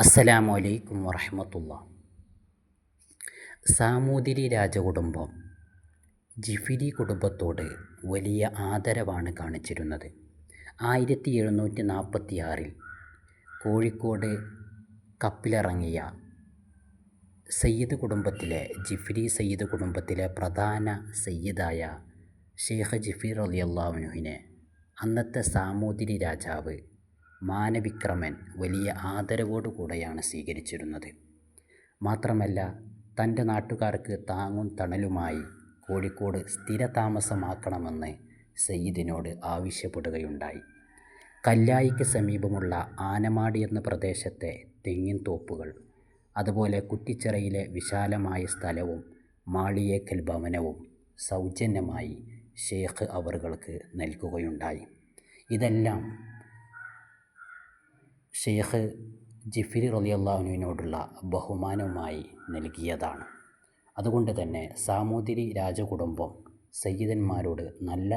അസ്സലാമു അലൈക്കും വറഹ്മത്തുള്ളാഹി. സാമൂതിരി രാജകുടുംബം ജിഫിരി കുടുംബത്തോട് വലിയ ആദരവാണ് കാണിച്ചിരുന്നത്. 1746 കോഴിക്കോട് കപ്പലിറങ്ങിയ സയ്യിദ് കുടുംബത്തിലെ ജിഫിരി സയ്യിദ് കുടുംബത്തിലെ പ്രധാന സയ്യിദായ ഷെയ്ഖ് ജിഫിർ റളിയല്ലാഹു അൻഹുവിനെ അന്നത്തെ സാമൂതിരി രാജാവ് മാനവിക്രമൻ വലിയ ആദരവോടുകൂടെയാണ് സ്വീകരിച്ചിരുന്നത്. മാത്രമല്ല, തൻ്റെ നാട്ടുകാർക്ക് താങ്ങും തണലുമായി കോഴിക്കോട് സ്ഥിരതാമസമാക്കണമെന്ന് സയ്യിദിനോട് ആവശ്യപ്പെടുകയുണ്ടായി. കല്ലായിക്ക് സമീപമുള്ള ആനമാടി എന്ന പ്രദേശത്തെ തെങ്ങിൻ തോപ്പുകൾ, അതുപോലെ കുറ്റിച്ചിറയിലെ വിശാലമായ സ്ഥലവും മാളിയേക്കൽ ഭവനവും സൗജന്യമായി ഷെയ്ഖ് അവറുകൾക്ക് നൽകുകയുണ്ടായി. ഇതെല്ലാം ഷെയ്ഖ് ജിഫിരി റളിയല്ലാഹു അൻഹുവിനോടുള്ള ബഹുമാനവുമായി നൽകിയതാണ്. അതുകൊണ്ട് തന്നെ സാമൂതിരി രാജകുടുംബം സയ്യിദന്മാരോട് നല്ല